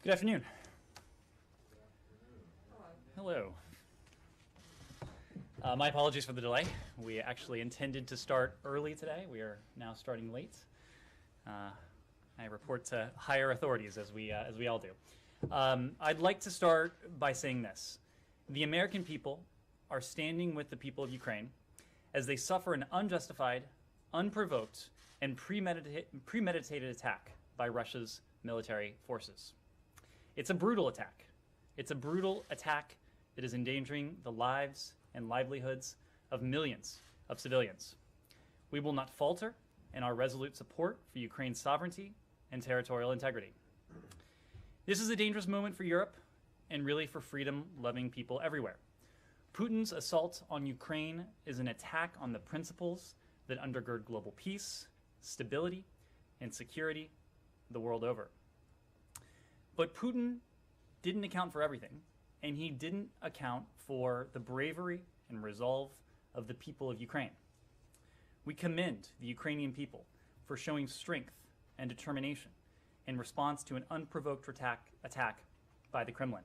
Good afternoon. Hello. My apologies for the delay. We actually intended to start early today. We are now starting late. I report to higher authorities, as we all do. I'd like to start by saying this. The American people are standing with the people of Ukraine as they suffer an unjustified, unprovoked, and premeditated attack by Russia's military forces. It's a brutal attack. It's a brutal attack that is endangering the lives and livelihoods of millions of civilians. We will not falter in our resolute support for Ukraine's sovereignty and territorial integrity. This is a dangerous moment for Europe and really for freedom-loving people everywhere. Putin's assault on Ukraine is an attack on the principles that undergird global peace, stability, and security the world over. But Putin didn't account for everything, and he didn't account for the bravery and resolve of the people of Ukraine. We commend the Ukrainian people for showing strength and determination in response to an unprovoked attack by the Kremlin.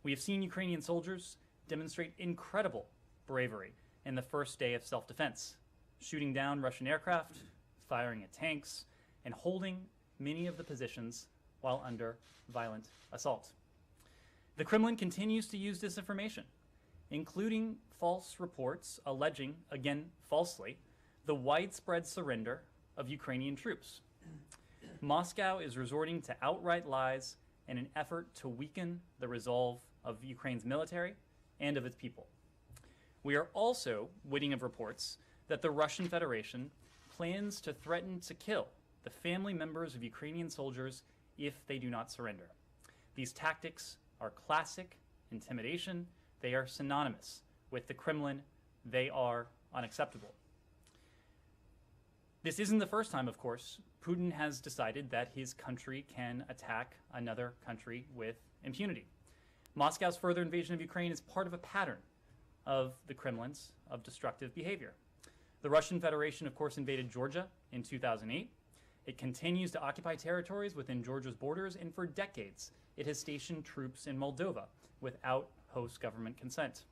We have seen Ukrainian soldiers demonstrate incredible bravery in the first day of self-defense, shooting down Russian aircraft, firing at tanks, and holding many of the positions while under violent assault. The Kremlin continues to use disinformation, including false reports alleging, again falsely, the widespread surrender of Ukrainian troops. Moscow is resorting to outright lies in an effort to weaken the resolve of Ukraine's military and of its people. We are also witting of reports that the Russian Federation plans to threaten to kill the family members of Ukrainian soldiers if they do not surrender. These tactics are classic intimidation. They are synonymous with the Kremlin. They are unacceptable. This isn't the first time, of course, Putin has decided that his country can attack another country with impunity. Moscow's further invasion of Ukraine is part of a pattern of the Kremlin's of destructive behavior. The Russian Federation, of course, invaded Georgia in 2008. It continues to occupy territories within Georgia's borders, and for decades, it has stationed troops in Moldova without host government consent.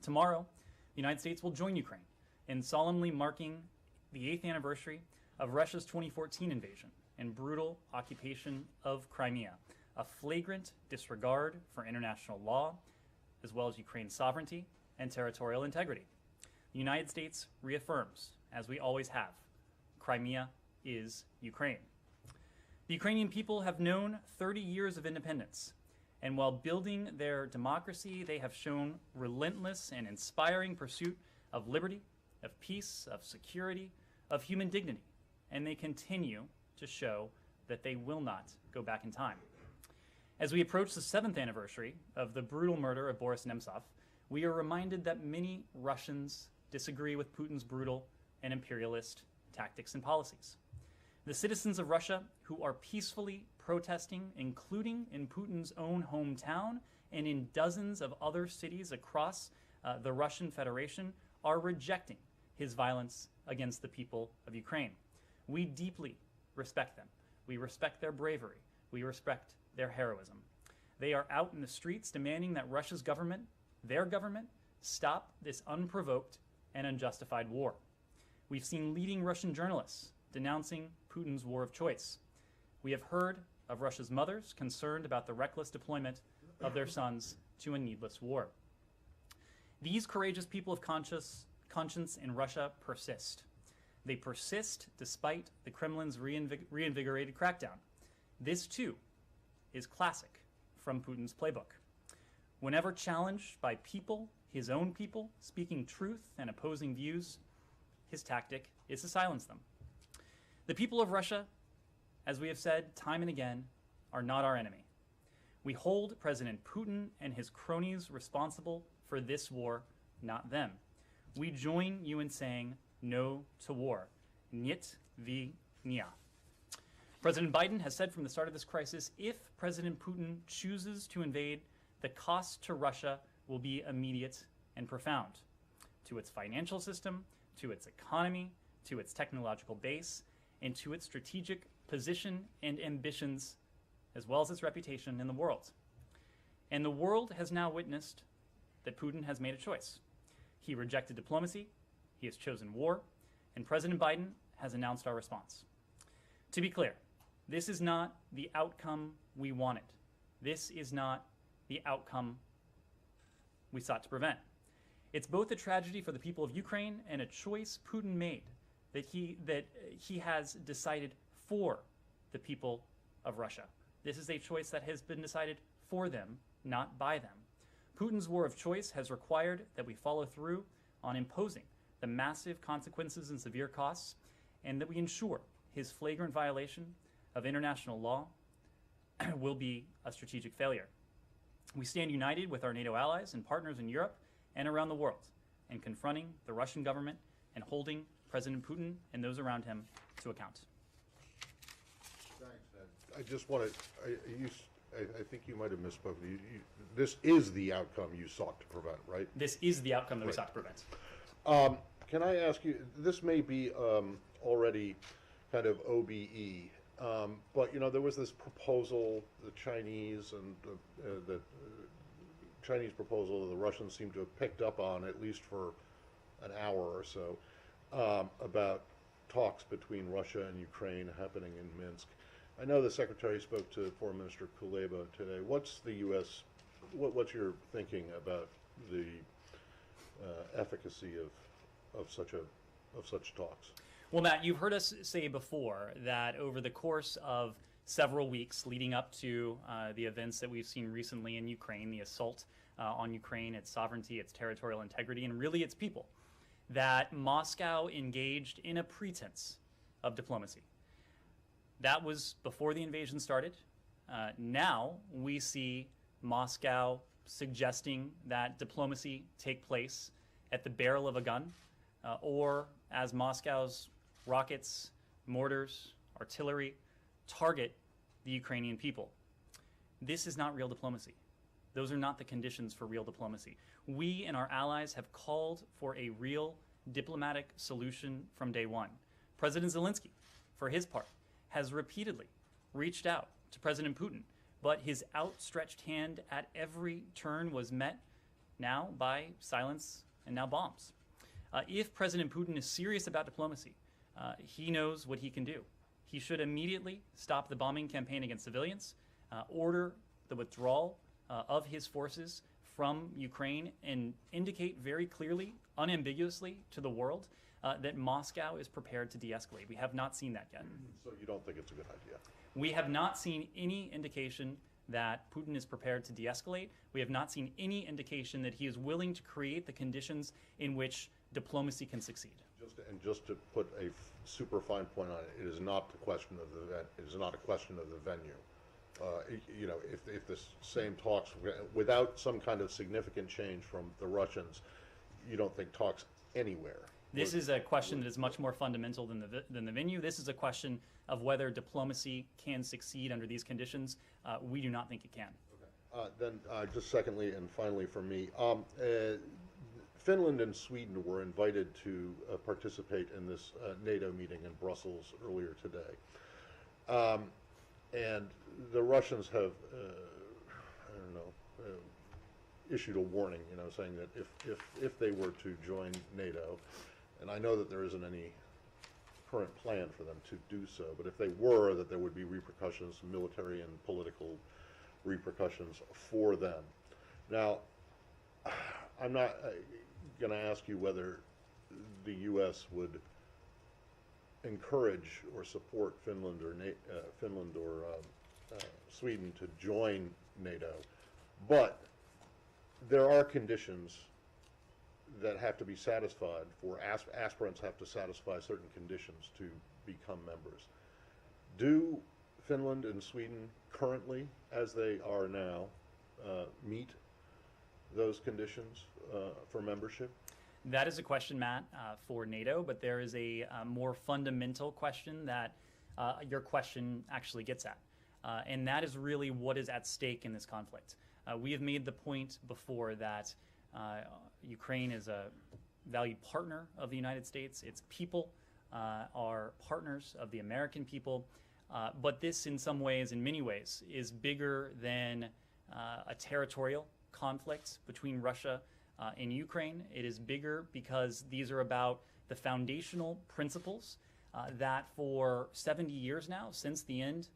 Tomorrow, the United States will join Ukraine in solemnly marking the 8th anniversary of Russia's 2014 invasion and brutal occupation of Crimea, a flagrant disregard for international law, as well as Ukraine's sovereignty and territorial integrity. The United States reaffirms, as we always have, Crimea is Ukraine. The Ukrainian people have known 30 years of independence, and while building their democracy, they have shown relentless and inspiring pursuit of liberty, of peace, of security, of human dignity, and they continue to show that they will not go back in time. As we approach the 7th anniversary of the brutal murder of Boris Nemtsov, we are reminded that many Russians disagree with Putin's brutal and imperialist tactics and policies. The citizens of Russia who are peacefully protesting, including in Putin's own hometown and in dozens of other cities across the Russian Federation, are rejecting his violence against the people of Ukraine. We deeply respect them. We respect their bravery. We respect their heroism. They are out in the streets demanding that Russia's government, their government, stop this unprovoked and unjustified war. We've seen leading Russian journalists denouncing Putin's war of choice. We have heard of Russia's mothers concerned about the reckless deployment of their sons to a needless war. These courageous people of conscience in Russia persist. They persist despite the Kremlin's reinvigorated crackdown. This, too, is classic from Putin's playbook. Whenever challenged by people, his own people, speaking truth and opposing views, his tactic is to silence them. The people of Russia, as we have said time and again, are not our enemy. We hold President Putin and his cronies responsible for this war, not them. We join you in saying no to war. Niet vnia. President Biden has said from the start of this crisis, if President Putin chooses to invade, the cost to Russia will be immediate and profound. To its financial system, to its economy, to its technological base, and to its strategic position and ambitions as well as its reputation in the world. And the world has now witnessed that Putin has made a choice. He rejected diplomacy, he has chosen war, and President Biden has announced our response. To be clear, this is not the outcome we wanted. This is not the outcome we sought to prevent. It's both a tragedy for the people of Ukraine and a choice Putin made that he has decided for the people of Russia. This is a choice that has been decided for them, not by them. Putin's war of choice has required that we follow through on imposing the massive consequences and severe costs, and that we ensure his flagrant violation of international law will be a strategic failure. We stand united with our NATO allies and partners in Europe and around the world in confronting the Russian government and holding President Putin and those around him to account. Thanks, Ned. I just want to, I think you might have misspoken. This is the outcome you sought to prevent, right? This is the outcome that we sought to prevent. Can I ask you, this may be already kind of OBE, but, you know, there was this proposal, the Chinese and the Chinese proposal the Russians seem to have picked up on, at least for an hour or so, about talks between Russia and Ukraine happening in Minsk. I know the Secretary spoke to Foreign Minister Kuleba today. What's the U.S., what's your thinking about the efficacy of such talks? Well, Matt, you've heard us say before that over the course of several weeks leading up to the events that we've seen recently in Ukraine, the assault on Ukraine, its sovereignty, its territorial integrity, and really its people, that Moscow engaged in a pretense of diplomacy. That was before the invasion started. Now we see Moscow suggesting that diplomacy take place at the barrel of a gun, or as Moscow's rockets, mortars, artillery target the Ukrainian people. This is not real diplomacy. Those are not the conditions for real diplomacy. We and our allies have called for a real diplomatic solution from day one. President Zelensky, for his part, has repeatedly reached out to President Putin, but his outstretched hand at every turn was met now by silence and now bombs. If President Putin is serious about diplomacy, he knows what he can do. He should immediately stop the bombing campaign against civilians, order the withdrawal of his forces from Ukraine, and indicate very clearly, unambiguously to the world that Moscow is prepared to de-escalate. We have not seen that yet. So you don't think it's a good idea? We have not seen any indication that Putin is prepared to de-escalate. We have not seen any indication that he is willing to create the conditions in which diplomacy can succeed. Just to put a super fine point on it, it is not the question of the event. It is not a question of the venue. You know, if the same talks, without some kind of significant change from the Russians, you don't think talks anywhere. This is a question that is much more fundamental than the venue. This is a question of whether diplomacy can succeed under these conditions. We do not think it can. Okay. Then just secondly and finally for me, Finland and Sweden were invited to participate in this NATO meeting in Brussels earlier today. And the Russians have, I don't know, issued a warning, you know, saying that if they were to join NATO, and I know that there isn't any current plan for them to do so, but if they were, that there would be repercussions, military and political repercussions for them. Now, I'm not going to ask you whether the U.S. would encourage or support Finland or Sweden to join NATO, but there are conditions that have to be satisfied. For aspirants have to satisfy certain conditions to become members. Do Finland and Sweden currently, as they are now, meet those conditions for membership? That is a question, Matt, for NATO, but there is a more fundamental question that your question actually gets at, and that is really what is at stake in this conflict. We have made the point before that Ukraine is a valued partner of the United States. Its people are partners of the American people, But this, in some ways, in many ways, is bigger than a territorial conflict between Russia and Ukraine. It is bigger because these are about the foundational principles that for 70 years now, since the end,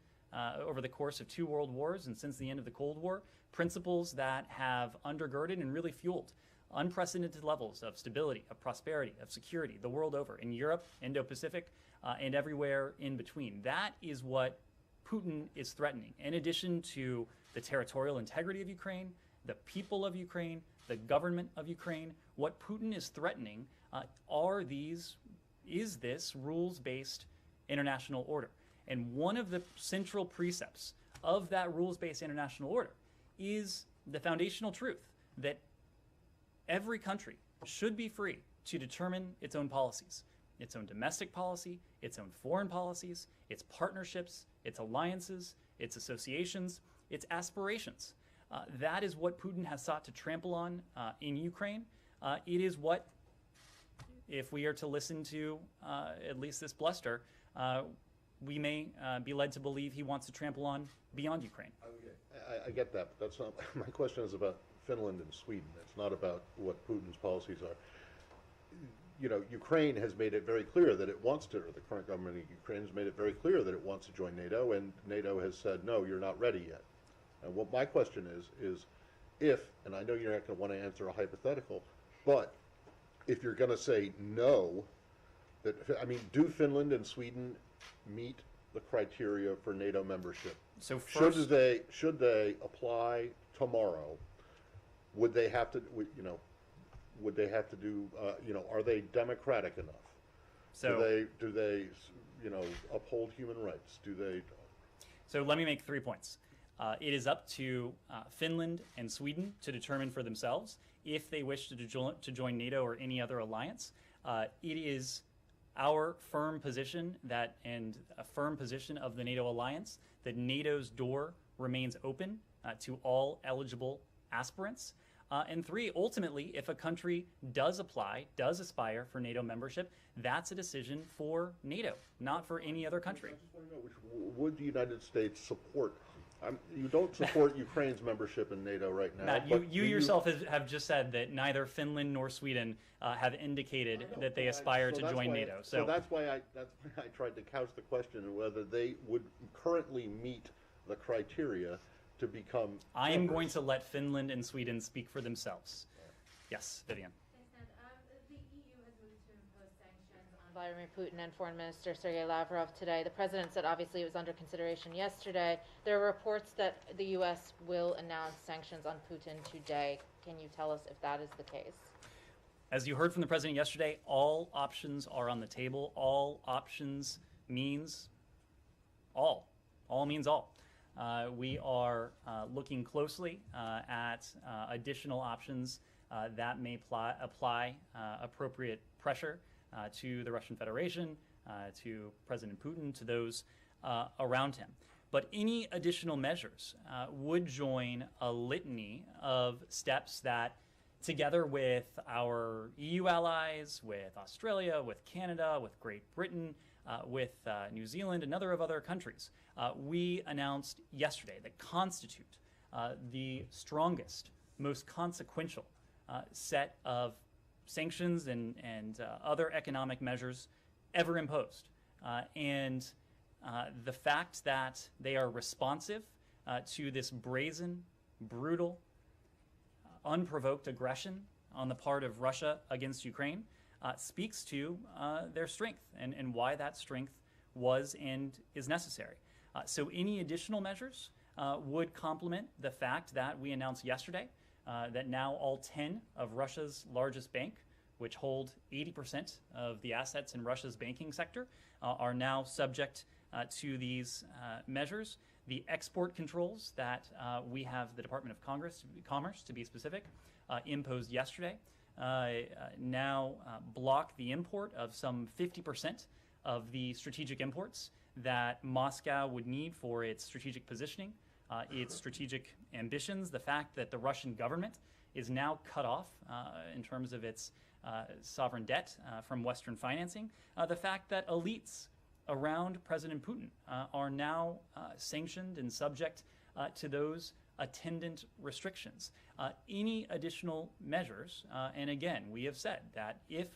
over the course of 2 world wars and since the end of the Cold War, principles that have undergirded and really fueled unprecedented levels of stability, of prosperity, of security the world over, in Europe, Indo-Pacific, and everywhere in between. That is what Putin is threatening. In addition to the territorial integrity of Ukraine, the people of Ukraine, the government of Ukraine, what Putin is threatening is this rules-based international order. And one of the central precepts of that rules-based international order is the foundational truth that every country should be free to determine its own policies, its own domestic policy, its own foreign policies, its partnerships, its alliances, its associations, its aspirations. That is what Putin has sought to trample on in Ukraine. It is what, if we are to listen to at least this bluster, we may be led to believe he wants to trample on beyond Ukraine. I get that, but that's not my question. Is about Finland and Sweden. It's not about what Putin's policies are. You know, Ukraine has made it very clear that it wants to, or the current government of Ukraine has made it very clear that it wants to join NATO, and NATO has said, no, you're not ready yet. And what my question is if, and I know you're not going to want to answer a hypothetical, but if you're going to say no, do Finland and Sweden meet the criteria for NATO membership? So first, should they apply tomorrow? Would they have to, would they have to do, are they democratic enough? So do they uphold human rights? So let me make 3 points. It is up to Finland and Sweden to determine for themselves if they wish to join NATO or any other alliance. It is our firm position and a firm position of the NATO alliance that NATO's door remains open to all eligible aspirants. And 3, ultimately, if a country does aspire for NATO membership, that's a decision for NATO, not for any other country. I just want to know, which would the United States support? You don't support Ukraine's membership in NATO right now. Matt, you yourself have just said that neither Finland nor Sweden have indicated that they aspire to join NATO. So that's why I tried to couch the question whether they would currently meet the criteria to become I am going to let Finland and Sweden speak for themselves. Yes, Vivian. The EU has moved to impose sanctions on Vladimir Putin and Foreign Minister Sergei Lavrov today. The president said obviously it was under consideration yesterday. There are reports that the U.S. will announce sanctions on Putin today. Can you tell us if that is the case? As you heard from the president yesterday, all options are on the table. All options means all. All means all. We are looking closely at additional options that may apply appropriate pressure to the Russian Federation, to President Putin, to those around him. But any additional measures would join a litany of steps that, together with our EU allies, with Australia, with Canada, with Great Britain, with New Zealand, and other countries, we announced yesterday that constitute the strongest, most consequential set of sanctions and other economic measures ever imposed. And the fact that they are responsive to this brazen, brutal, unprovoked aggression on the part of Russia against Ukraine speaks to their strength and why that strength was and is necessary. So any additional measures would complement the fact that we announced yesterday that now all 10 of Russia's largest bank, which hold 80% of the assets in Russia's banking sector, are now subject to these measures. The export controls that we have the Department of Commerce, to be specific, imposed yesterday now block the import of some 50% of the strategic imports that Moscow would need for its strategic positioning, its strategic ambitions. The fact that the Russian government is now cut off in terms of its sovereign debt from Western financing. The fact that elites around President Putin are now sanctioned and subject to those attendant restrictions. Any additional measures, and again, we have said that if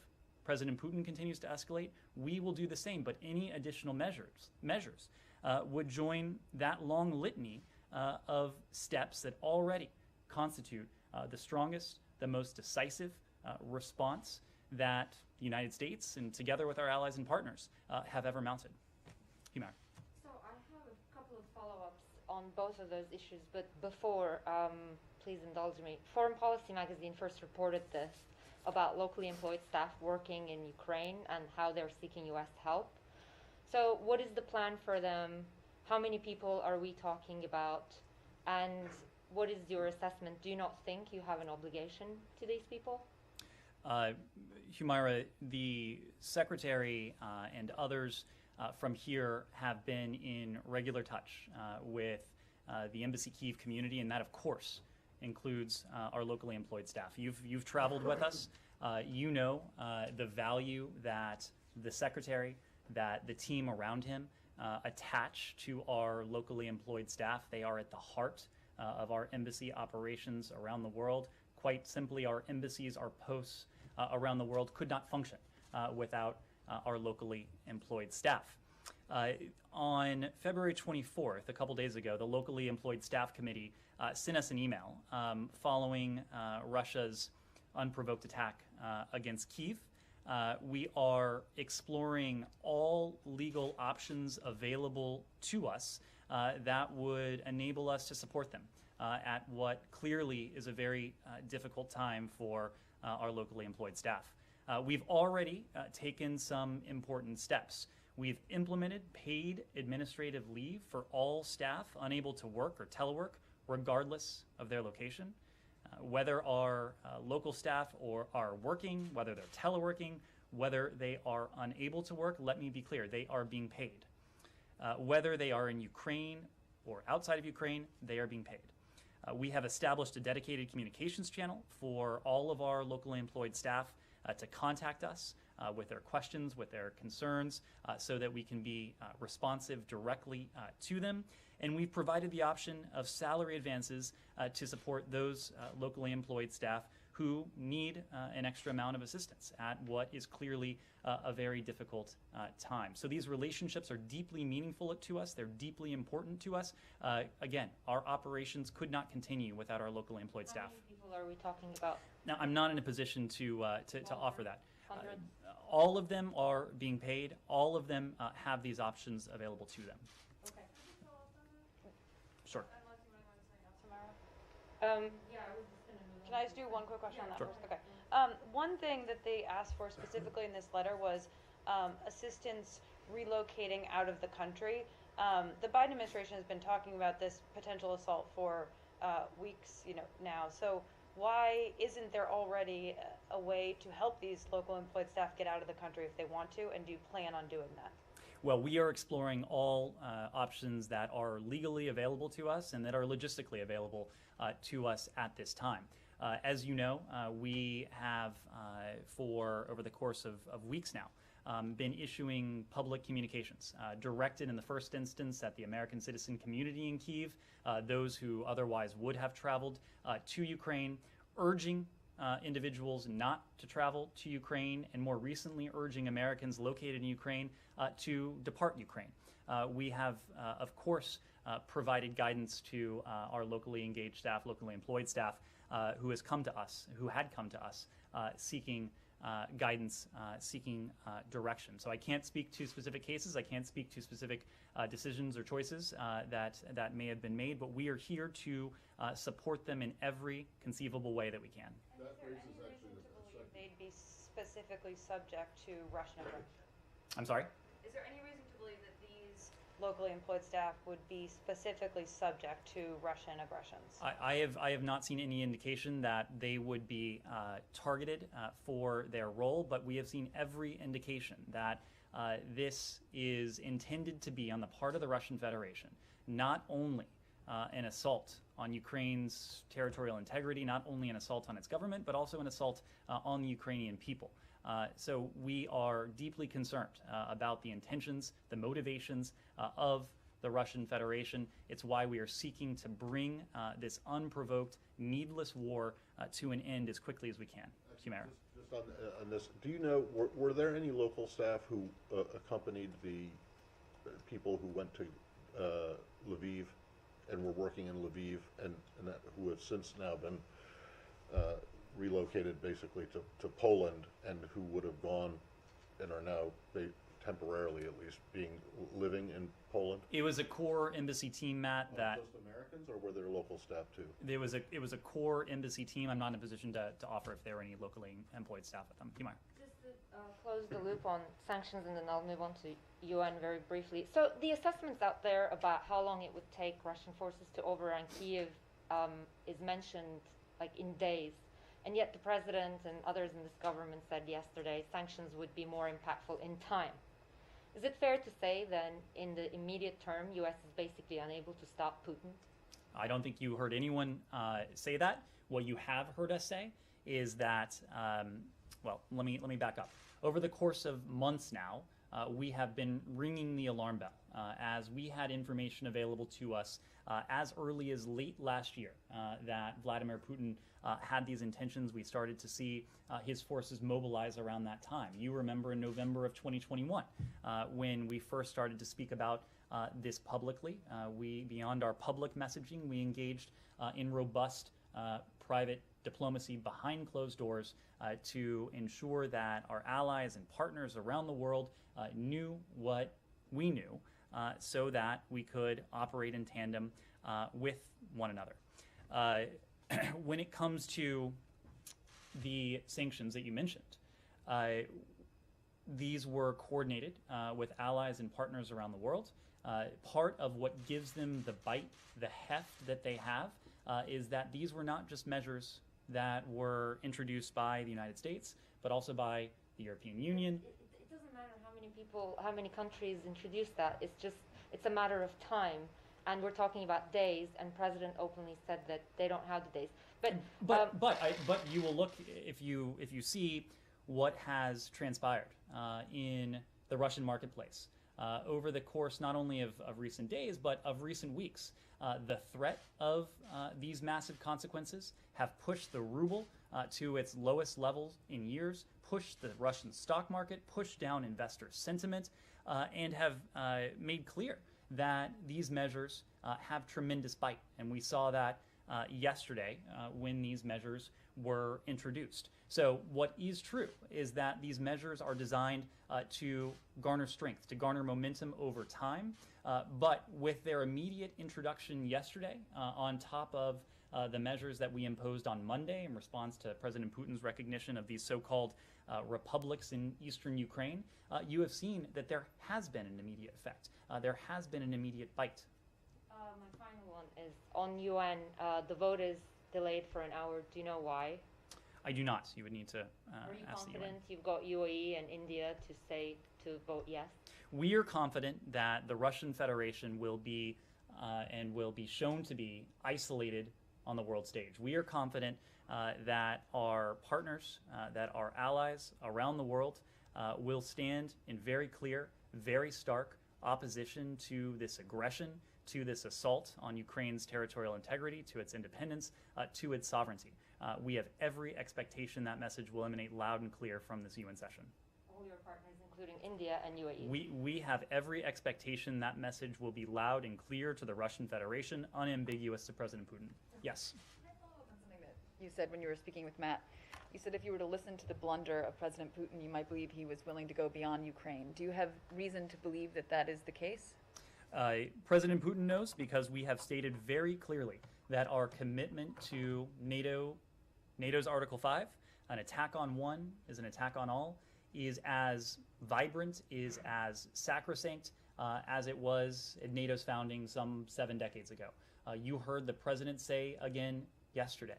President Putin continues to escalate, we will do the same, but any additional measures would join that long litany of steps that already constitute the strongest, the most decisive response that the United States, and together with our allies and partners, have ever mounted. Humar. So I have a couple of follow-ups on both of those issues, but before, please indulge me. Foreign Policy magazine first reported this about locally employed staff working in Ukraine and how they're seeking U.S. help. So what is the plan for them? How many people are we talking about? And what is your assessment? Do you not think you have an obligation to these people? Humaira, the Secretary and others from here have been in regular touch with the Embassy Kyiv community, and that, of course, includes our locally employed staff. You've traveled with us. You know the value that the Secretary, that the team around him attach to our locally employed staff. They are at the heart of our embassy operations around the world. Quite simply, our embassies, our posts around the world could not function without our locally employed staff. On February 24th, a couple days ago, the Locally Employed Staff Committee sent us an email following Russia's unprovoked attack against Kyiv. We are exploring all legal options available to us that would enable us to support them at what clearly is a very difficult time for our locally employed staff. We've already taken some important steps. We've implemented paid administrative leave for all staff unable to work or telework, regardless of their location. Whether our local staff are working, whether they're teleworking, whether they are unable to work, let me be clear, they are being paid. Whether they are in Ukraine or outside of Ukraine, they are being paid. We have established a dedicated communications channel for all of our locally employed staff to contact us with their questions, with their concerns, so that we can be responsive directly to them. And we've provided the option of salary advances to support those locally employed staff who need an extra amount of assistance at what is clearly a very difficult time. So these relationships are deeply meaningful to us. They're deeply important to us. Again, our operations could not continue without our locally employed staff. How many people are we talking about? Now, I'm not in a position to offer that. All of them are being paid. All of them have these options available to them. Okay. Sure. Can I just do one quick question on that Sure. first? Okay. One thing that they asked for specifically in this letter was assistance relocating out of the country. The Biden administration has been talking about this potential assault for weeks, now. So why isn't there already a way to help these local employed staff get out of the country if they want to, and do you plan on doing that? Well, we are exploring all options that are legally available to us and that are logistically available to us at this time. As you know, we have, for over the course of weeks now, been issuing public communications directed in the first instance at the American citizen community in Kyiv, those who otherwise would have traveled to Ukraine, urging individuals not to travel to Ukraine, and more recently urging Americans located in Ukraine to depart Ukraine. We have, of course, provided guidance to our locally engaged staff, locally employed staff, who had come to us, seeking guidance, seeking direction. So I can't speak to specific cases. I can't speak to specific decisions or choices that may have been made, but we are here to support them in every conceivable way that we can. And is there any reason to believe they'd be specifically subject to Russian aggression? I'm sorry? Is there any reason to believe that these locally employed staff would be specifically subject to Russian aggressions? I have not seen any indication that they would be targeted for their role, but we have seen every indication that this is intended to be on the part of the Russian Federation, not only an assault on Ukraine's territorial integrity, not only an assault on its government, but also an assault on the Ukrainian people. So we are deeply concerned about the intentions, the motivations of the Russian Federation. It's why we are seeking to bring this unprovoked, needless war to an end as quickly as we can. Humera. Just on this, do you know, were there any local staff who accompanied the people who went to Lviv and were working in Lviv and that, who have since now been relocated basically to Poland and who would have gone and are now temporarily at least living in Poland? It was a core embassy team, Matt, that just Americans, or were there local staff too? it was a core embassy team. I'm not in a position to offer if there were any locally employed staff with them. Humera. Just to close the loop on sanctions, and then I'll move on to UN very briefly. So the assessments out there about how long it would take Russian forces to overrun Kiev is mentioned like in days. And yet the president and others in this government said yesterday sanctions would be more impactful in time. Is it fair to say then in the immediate term U.S. is basically unable to stop Putin? I don't think you heard anyone say that. What you have heard us say is that, well, let me back up. Over the course of months now, we have been ringing the alarm bell as we had information available to us as early as late last year that Vladimir Putin had these intentions. We started to see his forces mobilize around that time. You remember in November of 2021 when we first started to speak about this publicly. Beyond our public messaging, we engaged in robust private diplomacy behind closed doors to ensure that our allies and partners around the world knew what we knew so that we could operate in tandem with one another. When it comes to the sanctions that you mentioned, these were coordinated with allies and partners around the world. Part of what gives them the bite, the heft that they have, is that these were not just measures that were introduced by the United States, but also by the European Union. It doesn't matter how many people, how many countries introduce that. It's a matter of time. And we're talking about days, and President openly said that they don't have the days. But you will look, if you see what has transpired in the Russian marketplace over the course not only of recent days, but of recent weeks. The threat of these massive consequences have pushed the ruble to its lowest levels in years, pushed the Russian stock market, pushed down investor sentiment, and have made clear that these measures have tremendous bite. And we saw that yesterday when these measures were introduced. So what is true is that these measures are designed to garner strength, to garner momentum over time. But with their immediate introduction yesterday, on top of the measures that we imposed on Monday in response to President Putin's recognition of these so-called republics in eastern Ukraine, you have seen that there has been an immediate effect. There has been an immediate bite. My final one is on UN. The vote is delayed for an hour. Do you know why? I do not. You would need to Are you ask the UN. confident you've got UAE and India to vote yes? We are confident that the Russian Federation will be shown to be isolated on the world stage. We are confident that our partners, that our allies around the world will stand in very clear, very stark opposition to this aggression, to this assault on Ukraine's territorial integrity, to its independence, to its sovereignty. We have every expectation that message will emanate loud and clear from this UN session. All your partners, including India and UAE. We have every expectation that message will be loud and clear to the Russian Federation, unambiguous to President Putin. Yes. Can I follow up on something that you said when you were speaking with Matt? You said if you were to listen to the blunder of President Putin, you might believe he was willing to go beyond Ukraine. Do you have reason to believe that that is the case? President Putin knows because we have stated very clearly that our commitment to NATO's Article 5, an attack on one is an attack on all, is as vibrant, is as sacrosanct as it was at NATO's founding some 7 decades ago. You heard the president say again yesterday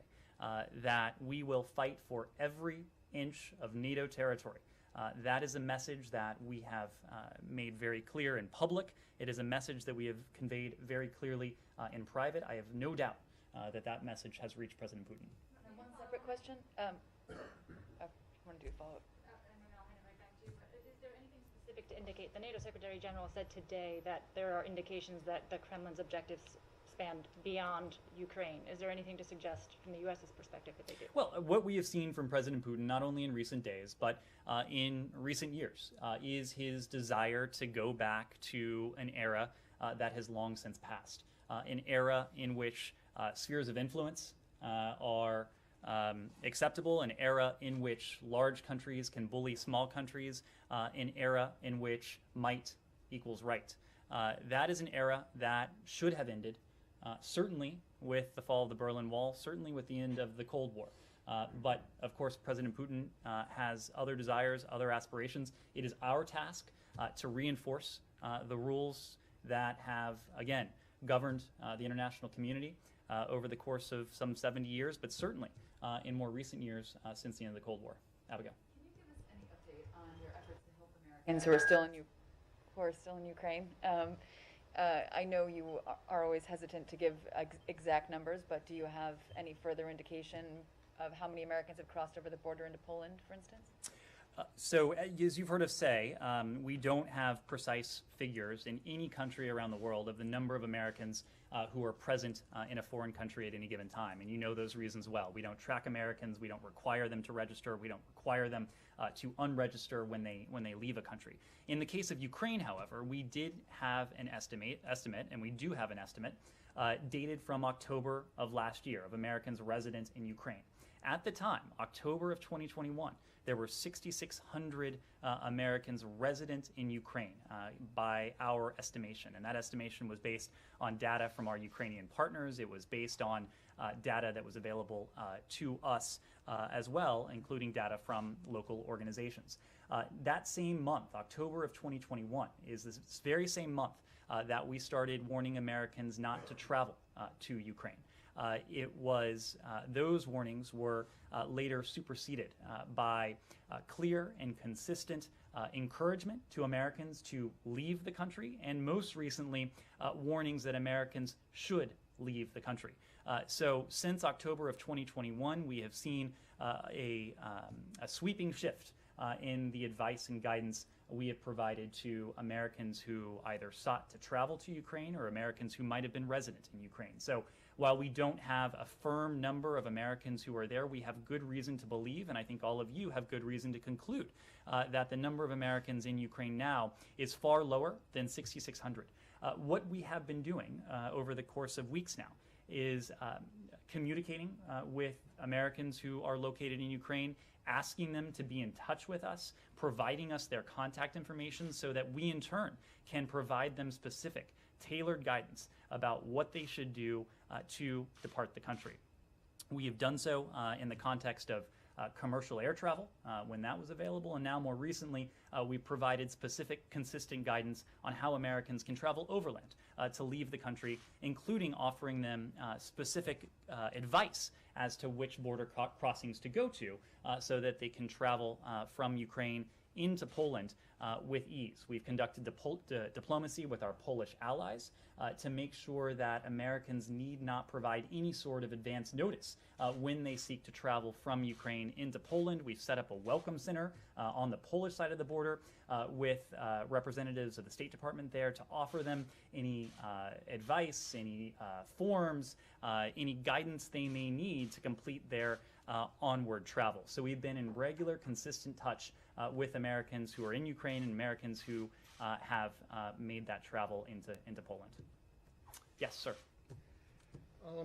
that we will fight for every inch of NATO territory. That is a message that we have made very clear in public. It is a message that we have conveyed very clearly in private. I have no doubt that message has reached President Putin. One separate question. I want to do a follow-up. specific to indicate, the NATO Secretary General said today that there are indications that the Kremlin's objectives spanned beyond Ukraine. Is there anything to suggest from the U.S.'s perspective that they do? Well, what we have seen from President Putin, not only in recent days, but in recent years, is his desire to go back to an era that has long since passed, an era in which spheres of influence are acceptable, an era in which large countries can bully small countries, an era in which might equals right. That is an era that should have ended, certainly with the fall of the Berlin Wall, certainly with the end of the Cold War. But of course, President Putin has other desires, other aspirations. It is our task to reinforce the rules that have, again, governed the international community over the course of some 70 years, but certainly in more recent years since the end of the Cold War. Abigail. Can you give us any update on your efforts to help Americans who are still in Ukraine? I know you are always hesitant to give exact numbers, but do you have any further indication of how many Americans have crossed over the border into Poland, for instance? So, as you've heard us say, we don't have precise figures in any country around the world of the number of Americans who are present in a foreign country at any given time. And you know those reasons well. We don't track Americans. We don't require them to register. We don't require them to unregister when they leave a country. In the case of Ukraine, however, we did have an estimate, and we do have an estimate, dated from October of last year of Americans resident in Ukraine. At the time, October of 2021, there were 6,600 Americans resident in Ukraine by our estimation. And that estimation was based on data from our Ukrainian partners. It was based on data that was available to us as well, including data from local organizations. That same month, October of 2021, is this very same month that we started warning Americans not to travel to Ukraine. Those warnings were later superseded by clear and consistent encouragement to Americans to leave the country, and most recently, warnings that Americans should leave the country. So since October of 2021, we have seen a sweeping shift in the advice and guidance we have provided to Americans who either sought to travel to Ukraine or Americans who might have been resident in Ukraine. So while we don't have a firm number of Americans who are there, we have good reason to believe, and I think all of you have good reason to conclude, that the number of Americans in Ukraine now is far lower than 6,600. What we have been doing over the course of weeks now is communicating with Americans who are located in Ukraine, asking them to be in touch with us, providing us their contact information so that we in turn can provide them specific, tailored guidance about what they should do to depart the country. We have done so in the context of commercial air travel when that was available, and now more recently we've provided specific, consistent guidance on how Americans can travel overland to leave the country, including offering them specific advice as to which border crossings to go to so that they can travel from Ukraine into Poland with ease. We've conducted diplomacy with our Polish allies to make sure that Americans need not provide any sort of advance notice when they seek to travel from Ukraine into Poland. We've set up a welcome center on the Polish side of the border with representatives of the State Department there to offer them any advice, any forms, any guidance they may need to complete their onward travel. So we've been in regular, consistent touch with Americans who are in Ukraine and Americans who have made that travel into Poland. Yes, sir.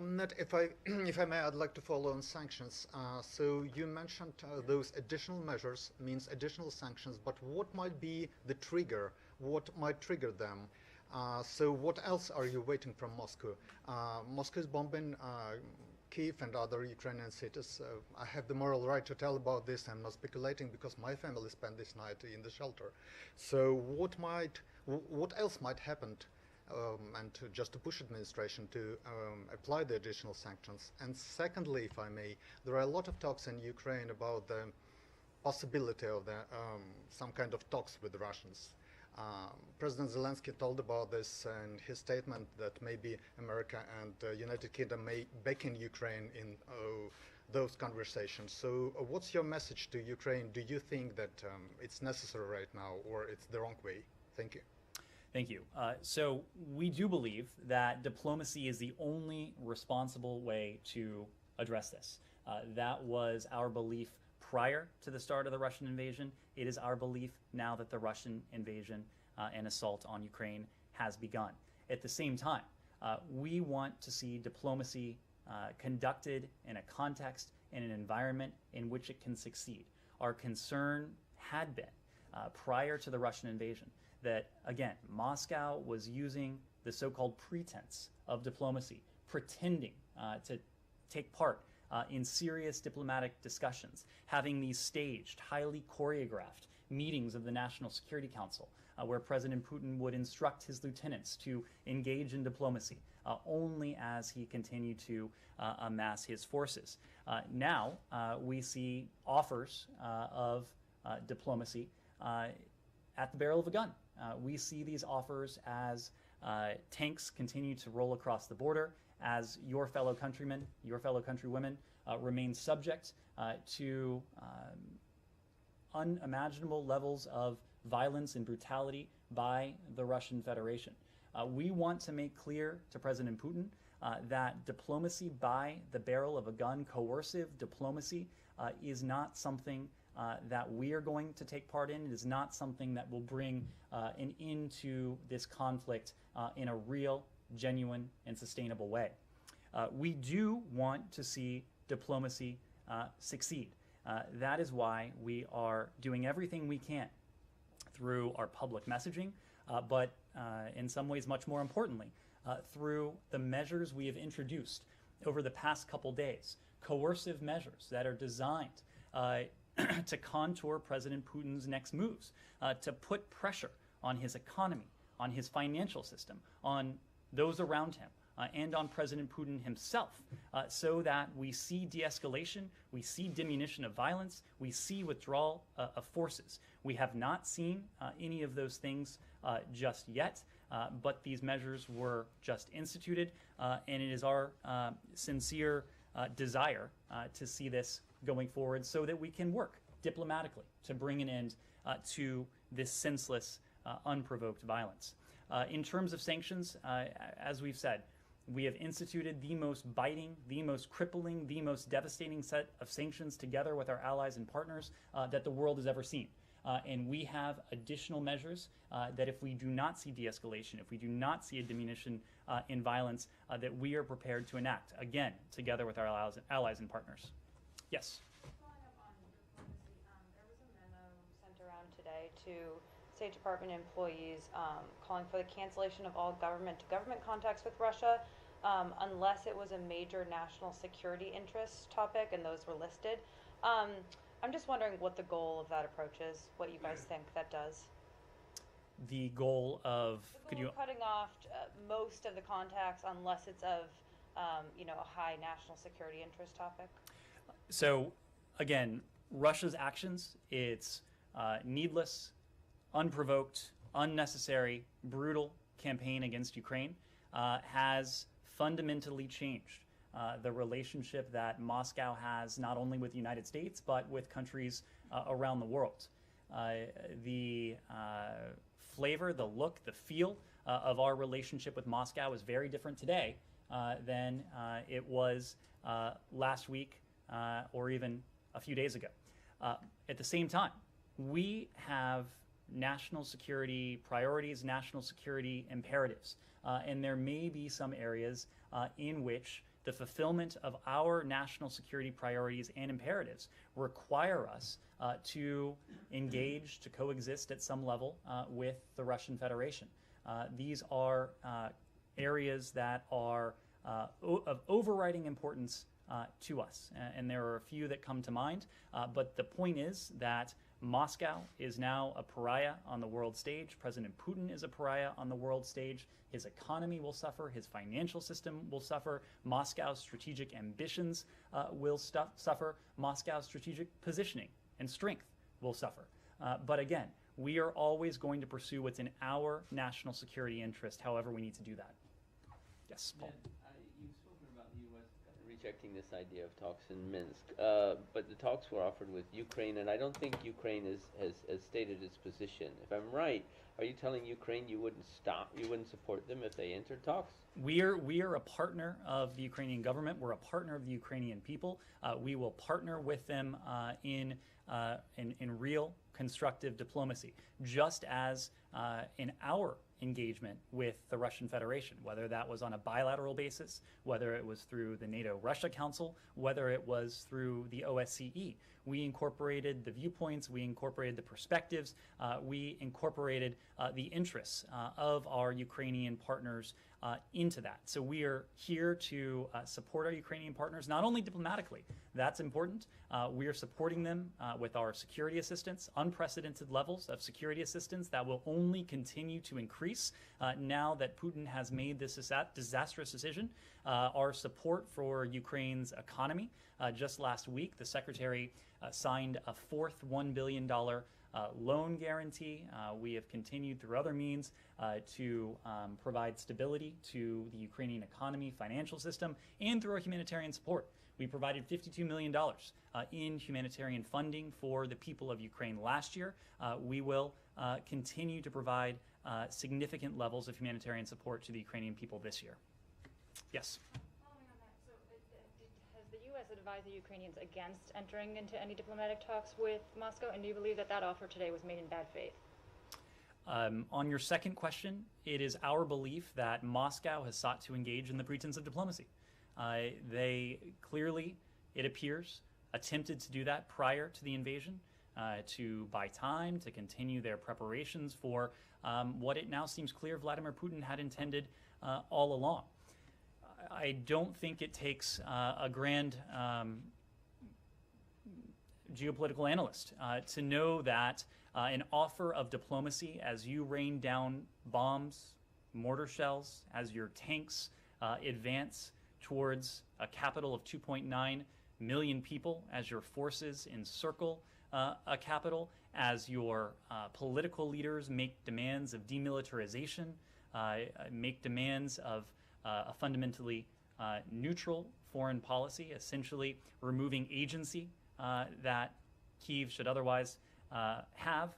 Ned, if I may, I'd like to follow on sanctions. So you mentioned those additional measures means additional sanctions, but what might be the trigger? What might trigger them? So what else are you waiting from Moscow? Moscow is bombing Kyiv and other Ukrainian cities. I have the moral right to tell about this. I'm not speculating because my family spent this night in the shelter. So what else might happen? And just to push administration to apply the additional sanctions. And secondly, if I may, there are a lot of talks in Ukraine about the possibility of some kind of talks with the Russians. President Zelensky told about this in his statement that maybe America and United Kingdom may back in Ukraine in those conversations. So what's your message to Ukraine? Do you think that it's necessary right now, or it's the wrong way? Thank you. Thank you. So we do believe that diplomacy is the only responsible way to address this. That was our belief prior to the start of the Russian invasion. It is our belief now that the Russian invasion and assault on Ukraine has begun. At the same time, we want to see diplomacy conducted in a context and an environment in which it can succeed. Our concern had been, prior to the Russian invasion, that, again, Moscow was using the so-called pretense of diplomacy, pretending to take part in serious diplomatic discussions, having these staged, highly choreographed meetings of the National Security Council, where President Putin would instruct his lieutenants to engage in diplomacy only as he continued to amass his forces. Now we see offers of diplomacy at the barrel of a gun. We see these offers as tanks continue to roll across the border, as your fellow countrymen, your fellow countrywomen remain subject to unimaginable levels of violence and brutality by the Russian Federation. We want to make clear to President Putin that diplomacy by the barrel of a gun, coercive diplomacy, is not something that we are going to take part in. It is not something that will bring an end to this conflict in a real, genuine, and sustainable way. We do want to see diplomacy succeed. That is why we are doing everything we can through our public messaging, but in some ways much more importantly, through the measures we have introduced over the past couple days, coercive measures that are designed to contour President Putin's next moves, to put pressure on his economy, on his financial system, on those around him, and on President Putin himself, so that we see de-escalation, we see diminution of violence, we see withdrawal of forces. We have not seen any of those things just yet, but these measures were just instituted, and it is our sincere desire to see this going forward so that we can work diplomatically to bring an end to this senseless, unprovoked violence. In terms of sanctions, as we've said, we have instituted the most biting, the most crippling, the most devastating set of sanctions together with our allies and partners that the world has ever seen. And we have additional measures that if we do not see de-escalation, if we do not see a diminution in violence, that we are prepared to enact, again, together with our allies and partners. Yes? Following up on diplomacy, there was a memo sent around today to State Department employees calling for the cancellation of all government-to-government contacts with Russia unless it was a major national security interest topic, and those were listed. I'm just wondering what the goal of that approach is, what you guys think that does. The goal of... Cutting off most of the contacts unless it's of a high national security interest topic. So, again, Russia's actions, its needless, unprovoked, unnecessary, brutal campaign against Ukraine has fundamentally changed the relationship that Moscow has not only with the United States, but with countries around the world. The flavor, the look, the feel of our relationship with Moscow is very different today than it was last week or even a few days ago. At the same time, we have national security priorities, national security imperatives, and there may be some areas in which the fulfillment of our national security priorities and imperatives require us to engage, to coexist at some level with the Russian Federation. These are areas that are of overriding importance to us, and there are a few that come to mind, but the point is that Moscow is now a pariah on the world stage. President Putin is a pariah on the world stage. His economy will suffer. His financial system will suffer. Moscow's strategic ambitions will suffer. Moscow's strategic positioning and strength will suffer. But again, we are always going to pursue what's in our national security interest, however we need to do that. Yes, Paul. You've spoken about the U.S. rejecting this idea of talks in Minsk, but the talks were offered with Ukraine, and I don't think Ukraine has stated its position. If I'm right, are you telling Ukraine you wouldn't support them if they entered talks? We are a partner of the Ukrainian government. We're a partner of the Ukrainian people. We will partner with them in real constructive diplomacy, just as in our engagement with the Russian Federation, whether that was on a bilateral basis, whether it was through the NATO-Russia Council, whether it was through the OSCE. We incorporated the viewpoints, we incorporated the perspectives, we incorporated the interests of our Ukrainian partners into that. So we are here to support our Ukrainian partners, not only diplomatically, that's important. We are supporting them with our security assistance, unprecedented levels of security assistance that will only continue to increase now that Putin has made this disastrous decision. Our support for Ukraine's economy. Just last week, the Secretary signed a fourth $1 billion loan guarantee. We have continued through other means to provide stability to the Ukrainian economy, financial system, and through our humanitarian support. We provided $52 million in humanitarian funding for the people of Ukraine last year. We will continue to provide significant levels of humanitarian support to the Ukrainian people this year. Yes? Following on that, so has the U.S. advised the Ukrainians against entering into any diplomatic talks with Moscow, and do you believe that that offer today was made in bad faith? On your second question, it is our belief that Moscow has sought to engage in the pretense of diplomacy. They clearly, it appears, attempted to do that prior to the invasion, to buy time, to continue their preparations for what it now seems clear Vladimir Putin had intended all along. I don't think it takes a grand geopolitical analyst to know that an offer of diplomacy as you rain down bombs, mortar shells, as your tanks advance towards a capital of 2.9 million people, as your forces encircle a capital, as your political leaders make demands of demilitarization, make demands of a fundamentally neutral foreign policy, essentially removing agency that Kyiv should otherwise have.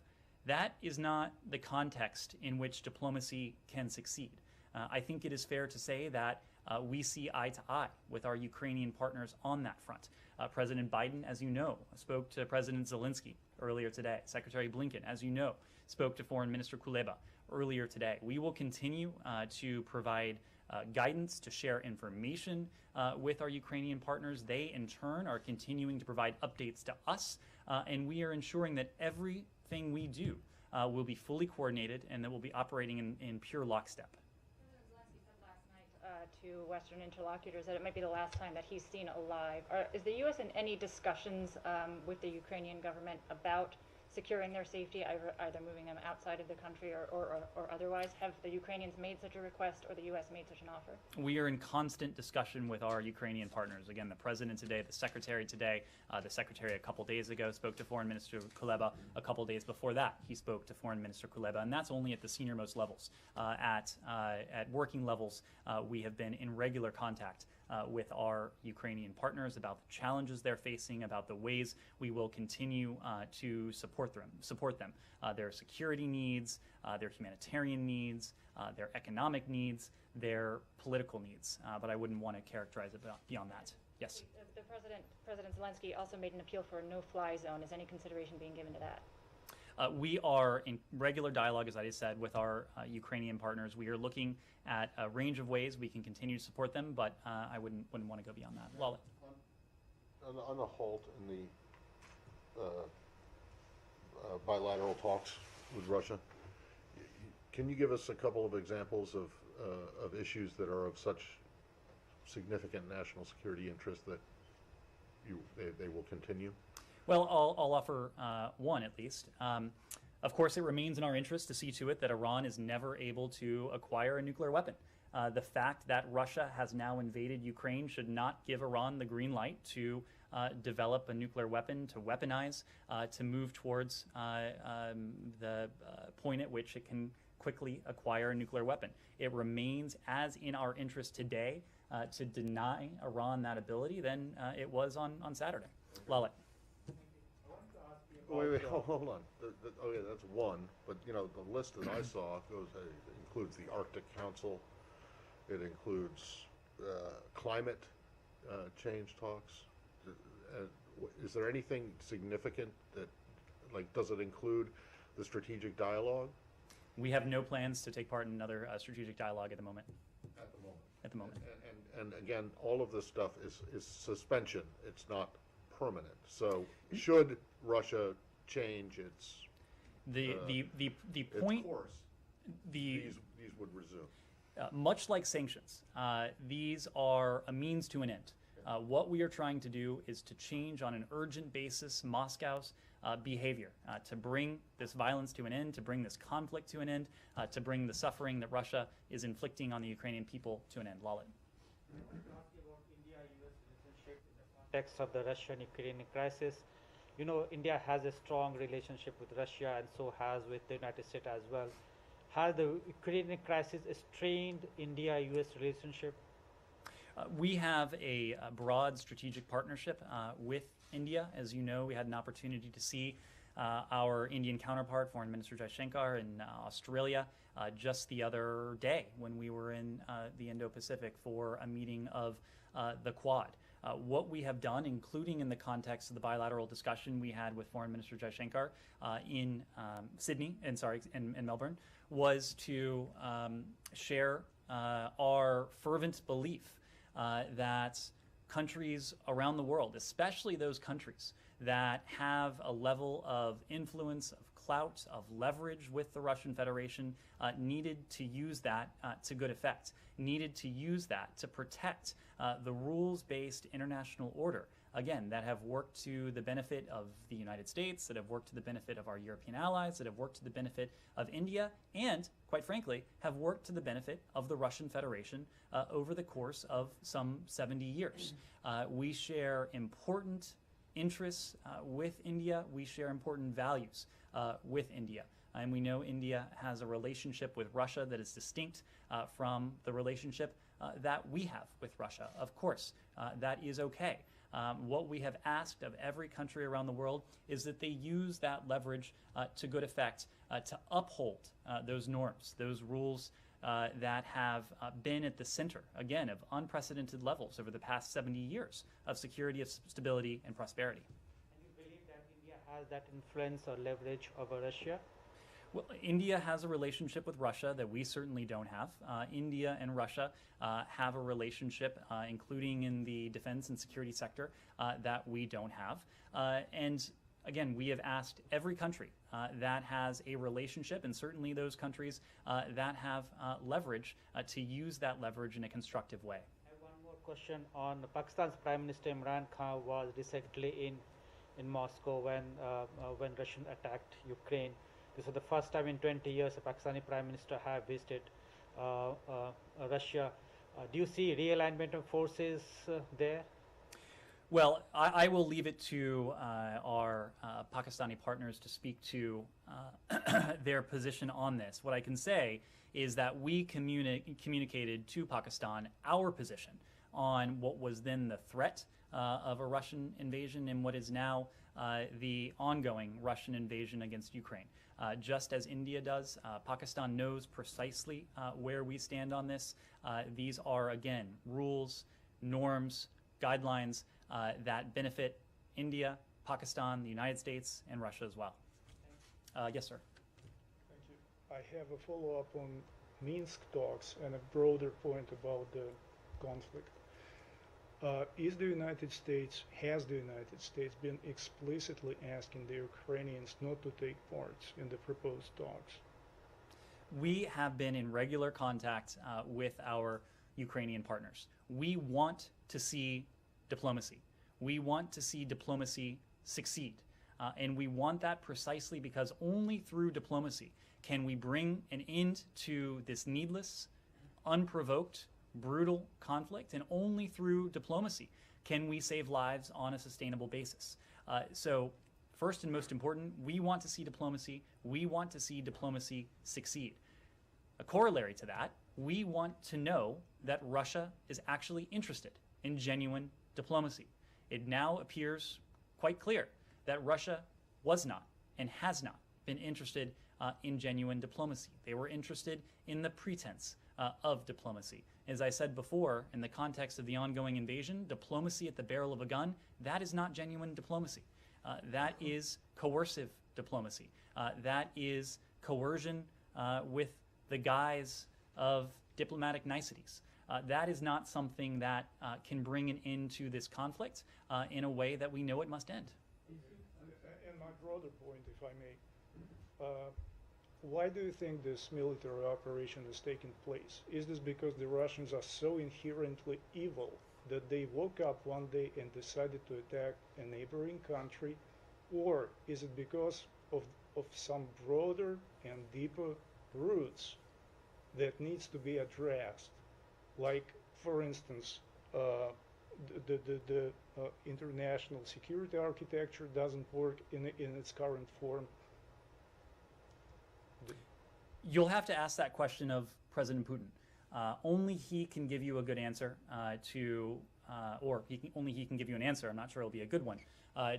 That is not the context in which diplomacy can succeed. I think it is fair to say that we see eye to eye with our Ukrainian partners on that front. President Biden, as you know, spoke to President Zelensky earlier today. Secretary Blinken, as you know, spoke to Foreign Minister Kuleba earlier today. We will continue to provide guidance, to share information with our Ukrainian partners. They, in turn, are continuing to provide updates to us, and we are ensuring that everything we do will be fully coordinated and that we'll be operating in pure lockstep. President Zelensky said last night to Western interlocutors that it might be the last time that he's seen alive. Is the U.S. in any discussions with the Ukrainian government about securing their safety, either moving them outside of the country or otherwise? Have the Ukrainians made such a request, or the U.S. made such an offer? We are in constant discussion with our Ukrainian partners. Again, the President today, the Secretary today, the Secretary a couple days ago spoke to Foreign Minister Kuleba. A couple days before that, he spoke to Foreign Minister Kuleba, and that's only at the senior-most levels. At working levels, we have been in regular contact with our Ukrainian partners about the challenges they're facing, about the ways we will continue to support them, their security needs, their humanitarian needs, their economic needs, their political needs. But I wouldn't want to characterize it beyond that. Yes? The President Zelensky also made an appeal for a no-fly zone. Is any consideration being given to that? We are in regular dialogue, as I just said, with our Ukrainian partners. We are looking at a range of ways we can continue to support them, but I wouldn't want to go beyond that. Well, on the halt in the bilateral talks with Russia, can you give us a couple of examples of issues that are of such significant national security interest that they will continue? Well, I'll offer one at least. Of course, it remains in our interest to see to it that Iran is never able to acquire a nuclear weapon. The fact that Russia has now invaded Ukraine should not give Iran the green light to develop a nuclear weapon, to weaponize, to move towards the point at which it can quickly acquire a nuclear weapon. It remains as in our interest today to deny Iran that ability than it was on Saturday. Lalit. Wait, hold on. Okay, that's one, but you know, the list that I saw includes the Arctic Council, it includes climate change talks. Is there anything significant that, like, does it include the strategic dialogue? We have no plans to take part in another strategic dialogue at the moment. At the moment. At the moment. And again, all of this stuff is suspension. It's not permanent. So should Russia change its The point. course, these would resume. Much like sanctions, these are a means to an end. What we are trying to do is to change on an urgent basis Moscow's behavior, to bring this violence to an end, to bring this conflict to an end, to bring the suffering that Russia is inflicting on the Ukrainian people to an end. Lalit. Context of the Russian-Ukrainian crisis. You know, India has a strong relationship with Russia and so has with the United States as well. Has the Ukrainian crisis strained India-US relationship? We have a broad strategic partnership with India. As you know, we had an opportunity to see our Indian counterpart, Foreign Minister Jaishankar, in Australia just the other day when we were in the Indo-Pacific for a meeting of the Quad. What we have done, including in the context of the bilateral discussion we had with Foreign Minister Jaishankar in Melbourne, was to share our fervent belief that countries around the world, especially those countries that have a level of influence, of clout, of leverage with the Russian Federation, needed to use that to good effect, needed to use that to protect the rules-based international order, again, that have worked to the benefit of the United States, that have worked to the benefit of our European allies, that have worked to the benefit of India, and, quite frankly, have worked to the benefit of the Russian Federation over the course of some 70 years. We share important interests with India. We share important values with India. And we know India has a relationship with Russia that is distinct from the relationship that we have with Russia. Of course, that is okay. What we have asked of every country around the world is that they use that leverage to good effect to uphold those norms, those rules that have been at the center, again, of unprecedented levels over the past 70 years of security, of stability, and prosperity. And you believe that India has that influence or leverage over Russia? Well, India has a relationship with Russia that we certainly don't have. India and Russia have a relationship, including in the defense and security sector, that we don't have. And again, we have asked every country that has a relationship, and certainly those countries that have leverage, to use that leverage in a constructive way. I have one more question on Pakistan's Prime Minister Imran Khan was recently in Moscow when Russian attacked Ukraine. This is the first time in 20 years a Pakistani Prime Minister have visited Russia. Do you see realignment of forces there? Well, I will leave it to our Pakistani partners to speak to their position on this. What I can say is that we communicated to Pakistan our position on what was then the threat of a Russian invasion and what is now the ongoing Russian invasion against Ukraine. Just as India does, Pakistan knows precisely where we stand on this. These are, again, rules, norms, guidelines that benefit India, Pakistan, the United States, and Russia as well. Yes, sir. Thank you. I have a follow-up on Minsk talks and a broader point about the conflict. Has the United States been explicitly asking the Ukrainians not to take part in the proposed talks? We have been in regular contact with our Ukrainian partners. We want to see diplomacy. We want to see diplomacy succeed. And we want that precisely because only through diplomacy can we bring an end to this needless, unprovoked, brutal conflict, and only through diplomacy can we save lives on a sustainable basis. So first and most important, we want to see diplomacy. We want to see diplomacy succeed. A corollary to that we want to know that Russia is actually interested in genuine diplomacy. It now appears quite clear that Russia was not and has not been interested in genuine diplomacy. They were interested in the pretense of diplomacy. As I said before, in the context of the ongoing invasion, diplomacy at the barrel of a gun, that is not genuine diplomacy. That is coercive diplomacy. That is coercion with the guise of diplomatic niceties. That is not something that can bring an end to this conflict in a way that we know it must end. And my broader point, if I may, why do you think this military operation is taking place? Is this because the Russians are so inherently evil that they woke up one day and decided to attack a neighboring country? Or is it because of some broader and deeper roots that needs to be addressed? Like, for instance, the international security architecture doesn't work in its current form. You'll have to ask that question of President Putin. Only he can give you a good answer only he can give you an answer. I'm not sure it'll be a good one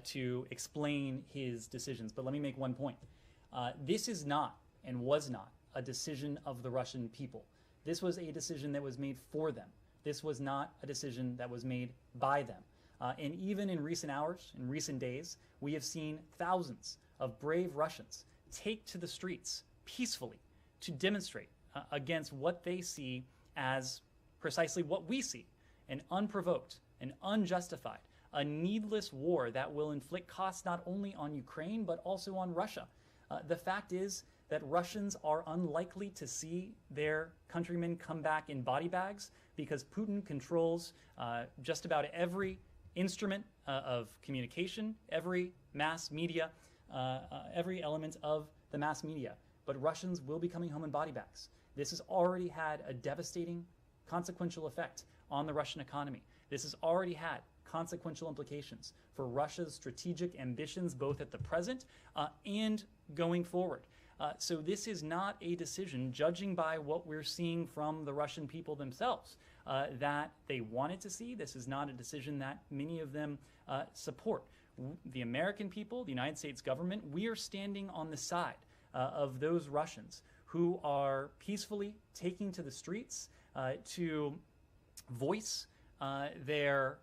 to explain his decisions. But let me make one point. This is not and was not a decision of the Russian people. This was a decision that was made for them. This was not a decision that was made by them. And even in recent hours, in recent days, we have seen thousands of brave Russians take to the streets peacefully to demonstrate against what they see as precisely what we see, an unprovoked, an unjustified, a needless war that will inflict costs not only on Ukraine but also on Russia. The fact is that Russians are unlikely to see their countrymen come back in body bags because Putin controls just about every instrument of communication, every mass media, every element of the mass media. But Russians will be coming home in body bags. This has already had a devastating consequential effect on the Russian economy. This has already had consequential implications for Russia's strategic ambitions, both at the present and going forward. So this is not a decision, judging by what we're seeing from the Russian people themselves, that they wanted to see. This is not a decision that many of them support. The American people, the United States government, we are standing on the side of those Russians who are peacefully taking to the streets to voice their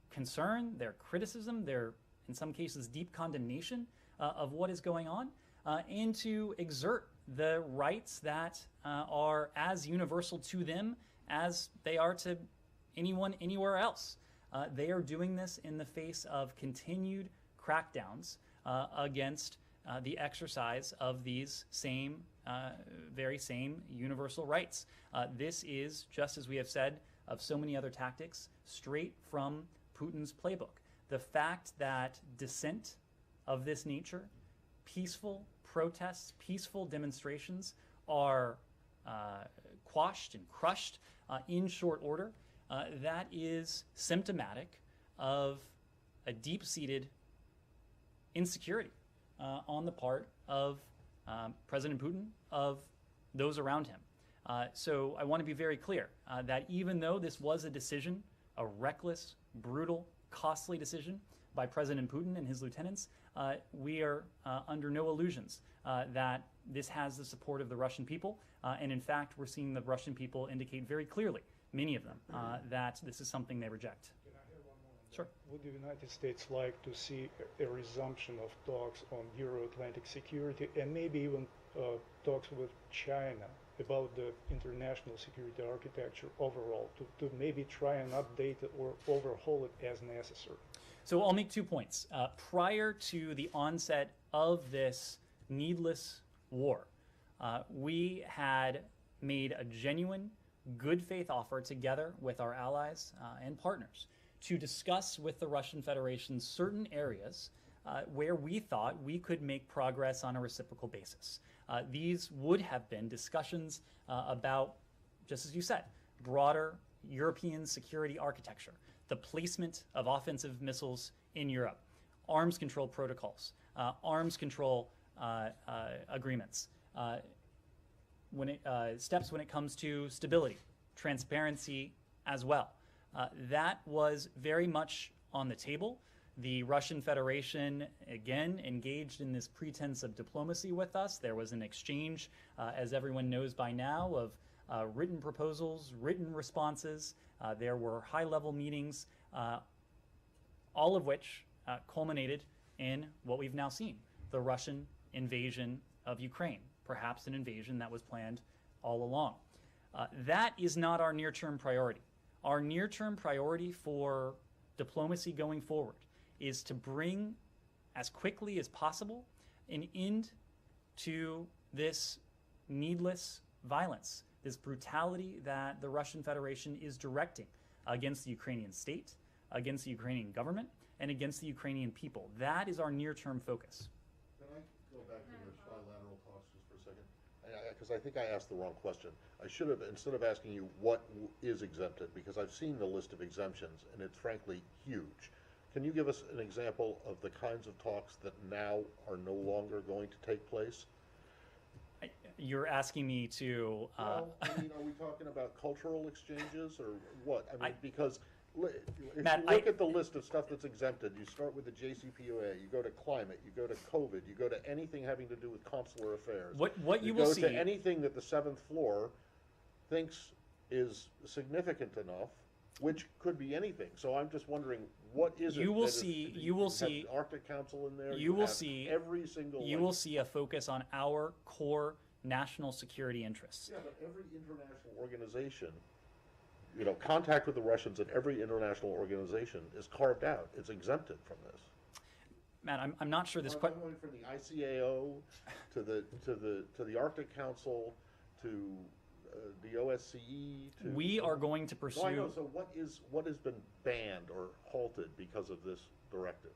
concern, their criticism, their, in some cases, deep condemnation of what is going on, and to exert the rights that are as universal to them as they are to anyone anywhere else. They are doing this in the face of continued crackdowns against the exercise of these very same universal rights. This is, just as we have said of so many other tactics, straight from Putin's playbook. The fact that dissent of this nature, peaceful protests, peaceful demonstrations are quashed and crushed in short order, that is symptomatic of a deep-seated insecurity on the part of President Putin, of those around him. So I want to be very clear that even though this was a decision, a reckless, brutal, costly decision by President Putin and his lieutenants, we are under no illusions that this has the support of the Russian people. And in fact, we're seeing the Russian people indicate very clearly, many of them, that this is something they reject. Can I have one more on that? Sure. Would the United States like to see a resumption of talks on Euro-Atlantic security and maybe even talks with China about the international security architecture overall, to maybe try and update it or overhaul it as necessary? So I'll make 2 points. Prior to the onset of this needless war, we had made a genuine, good faith offer together with our allies and partners to discuss with the Russian Federation certain areas where we thought we could make progress on a reciprocal basis. These would have been discussions about, just as you said, broader European security architecture, the placement of offensive missiles in Europe, arms control protocols, arms control agreements, steps when it comes to stability, transparency as well. That was very much on the table. The Russian Federation, again, engaged in this pretense of diplomacy with us. There was an exchange, as everyone knows by now, of written proposals, written responses. There were high-level meetings, all of which culminated in what we've now seen, the Russian invasion of Ukraine, perhaps an invasion that was planned all along. That is not our near-term priority. Our near-term priority for diplomacy going forward is to bring, as quickly as possible, an end to this needless violence, this brutality that the Russian Federation is directing against the Ukrainian state, against the Ukrainian government, and against the Ukrainian people. That is our near-term focus. Can I go back to the bilateral talks just for a second? Because I think I asked the wrong question. I should have, instead of asking you what is exempted, because I've seen the list of exemptions, and it's frankly huge. Can you give us an example of the kinds of talks that now are no longer going to take place? You're asking me to... Well, I mean, are we talking about cultural exchanges or what? I mean, because if Matt, you look at the list of stuff that's exempted, you start with the JCPOA, you go to climate, you go to COVID, you go to anything having to do with consular affairs. What you will go see... to anything that the seventh floor thinks is significant enough, which could be anything. So I'm just wondering, what is it? You will see. You will see. Arctic Council in there. You will see every single. You will see a focus on our core national security interests. Yeah, but every international organization, you know, contact with the Russians at every international organization is carved out. It's exempted from this. Matt, I'm not sure this From the ICAO to the Arctic Council to the OSCE. We are going to pursue. No, I know. So what has been banned or halted because of this directive?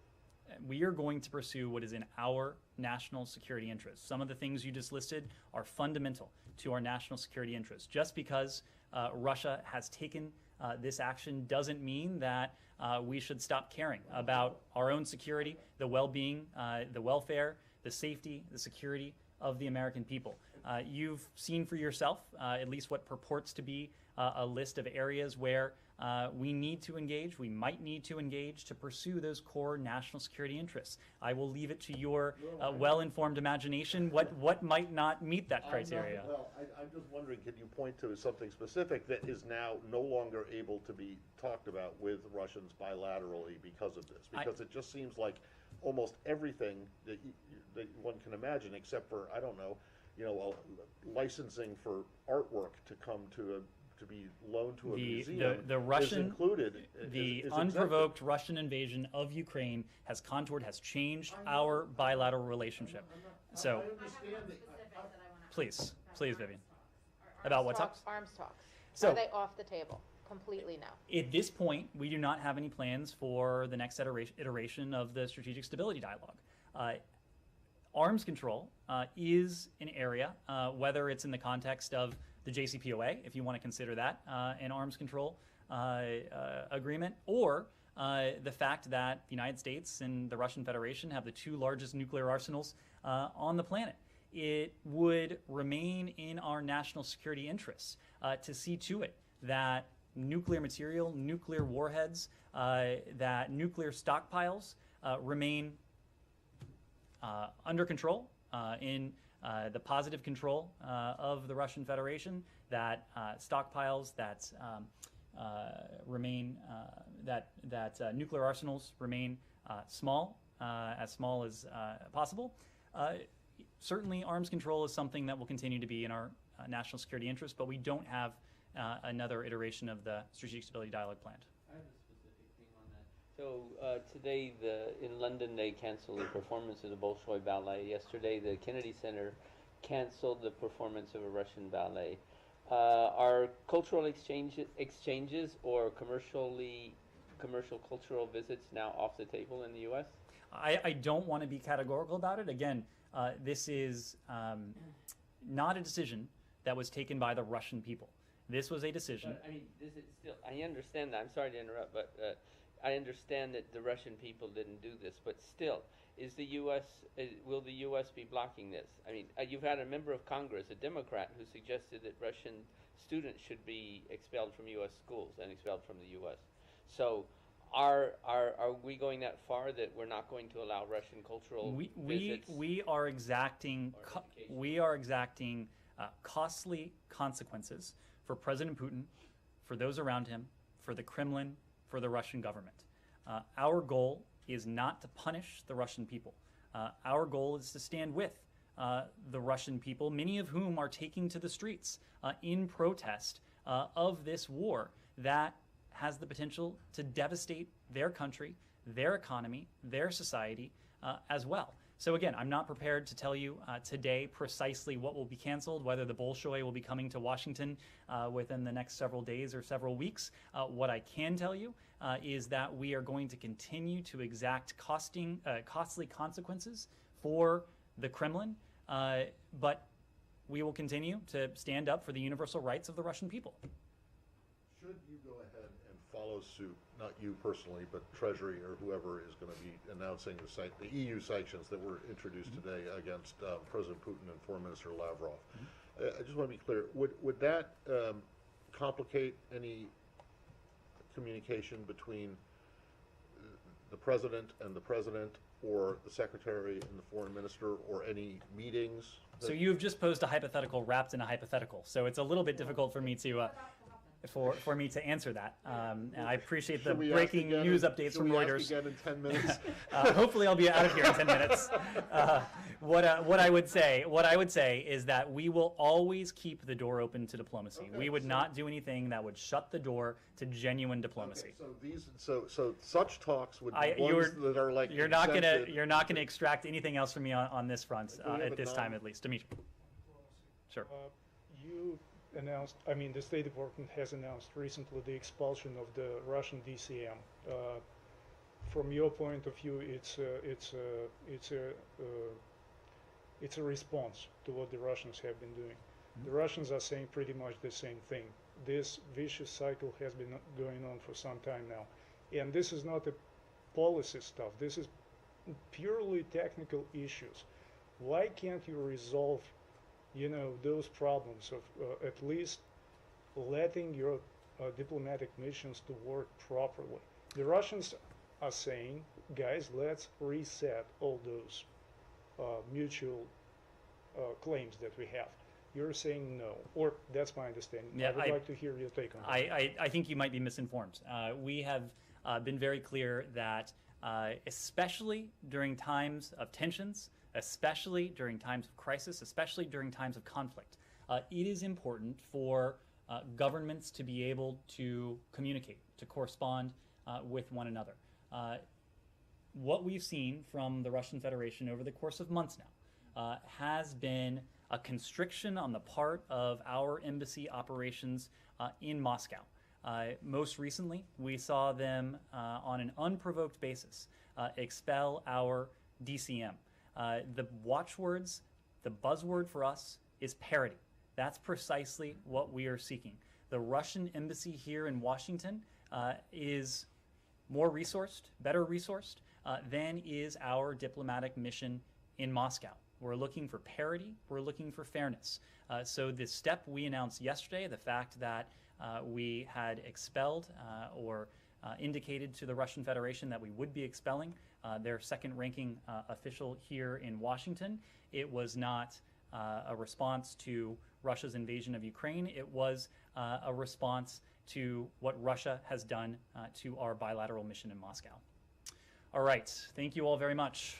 We are going to pursue what is in our national security interests. Some of the things you just listed are fundamental to our national security interests. Just because Russia has taken this action doesn't mean that we should stop caring about our own security, the well-being, the welfare, the safety, the security of the American people. You've seen for yourself at least what purports to be a list of areas where we need to engage, we might need to engage to pursue those core national security interests. I will leave it to your well-informed imagination what might not meet that criteria. I'm just wondering, can you point to something specific that is now no longer able to be talked about with Russians bilaterally because of this? Because it just seems like almost everything that one can imagine, except for, I don't know, licensing for artwork to come to be loaned to a museum the Russian, is included. The unprovoked Russian invasion of Ukraine has contoured, has changed our bilateral relationship. So, please, Vivian. About what talks? Arms talks. So, are they off the table completely now? At this point, we do not have any plans for the next iteration of the Strategic Stability Dialogue. Arms control is an area, whether it's in the context of the JCPOA, if you want to consider that an arms control agreement, or the fact that the United States and the Russian Federation have the two largest nuclear arsenals on the planet. It would remain in our national security interests to see to it that nuclear material, nuclear warheads, that nuclear stockpiles remain under control in the positive control of the Russian Federation, that stockpiles that remain, that nuclear arsenals remain small as possible. Certainly, arms control is something that will continue to be in our national security interest, but we don't have another iteration of the Strategic Stability Dialogue planned. I have a specific thing on that. So today, in London, they canceled the performance of the Bolshoi Ballet. Yesterday, the Kennedy Center canceled the performance of a Russian ballet. Are cultural exchanges or commercial cultural visits now off the table in the U.S.? I don't want to be categorical about it. Again, this is not a decision that was taken by the Russian people. This was a decision. But, I mean, this is still. I understand that. I'm sorry to interrupt, but I understand that the Russian people didn't do this, but still, is the U.S. Will the U.S. be blocking this? I mean, you've had a member of Congress, a Democrat, who suggested that Russian students should be expelled from U.S. schools and expelled from the U.S. So, are we going that far that we're not going to allow Russian cultural visits? We are exacting costly consequences for President Putin, for those around him, for the Kremlin, for the Russian government. Our goal is not to punish the Russian people. Our goal is to stand with the Russian people, many of whom are taking to the streets in protest of this war that has the potential to devastate their country, their economy, their society as well. So again, I'm not prepared to tell you today precisely what will be canceled, whether the Bolshoi will be coming to Washington within the next several days or several weeks. What I can tell you is that we are going to continue to exact costly consequences for the Kremlin, but we will continue to stand up for the universal rights of the Russian people. Should you go ahead and follow suit, not you personally, but Treasury or whoever is going to be announcing the EU sanctions that were introduced today against President Putin and Foreign Minister Lavrov? I just want to be clear, would that complicate any communication between the President and the President, or the Secretary and the Foreign Minister, or any meetings? So you've just posed a hypothetical wrapped in a hypothetical, so it's a little bit difficult for me to for me to answer that. And I appreciate the breaking news updates from Reuters. Should we ask again in 10 minutes? Hopefully I'll be out of here in 10 minutes. What I would say is that we will always keep the door open to diplomacy. Okay, we would not do anything that would shut the door to genuine diplomacy. Okay, so such talks would be ones that are like you're not gonna extract anything else from me on this front at this time, at least. Dimitri. Sure. You announced, I mean, the State Department has announced recently the expulsion of the Russian DCM. From your point of view, it's a response to what the Russians have been doing. The Russians are saying pretty much the same thing. This vicious cycle has been going on for some time now, and this is not a policy stuff. This is purely technical issues. Why can't you resolve, those problems of at least letting your diplomatic missions to work properly? The Russians are saying, guys, let's reset all those mutual claims that we have. You're saying no, or that's my understanding. Yeah, I would like to hear your take on that. I think you might be misinformed. We have been very clear that especially during times of tensions, especially during times of crisis, especially during times of conflict, it is important for governments to be able to communicate, to correspond with one another. What we've seen from the Russian Federation over the course of months now has been a constriction on the part of our embassy operations in Moscow. Most recently, we saw them on an unprovoked basis expel our DCM. The watchwords, the buzzword for us is parity. That's precisely what we are seeking. The Russian embassy here in Washington is more resourced, better resourced than is our diplomatic mission in Moscow. We're looking for parity. We're looking for fairness. So the step we announced yesterday, the fact that we had expelled or indicated to the Russian Federation that we would be expelling their second-ranking official here in Washington, it was not a response to Russia's invasion of Ukraine. It was a response to what Russia has done to our bilateral mission in Moscow. All right. Thank you all very much.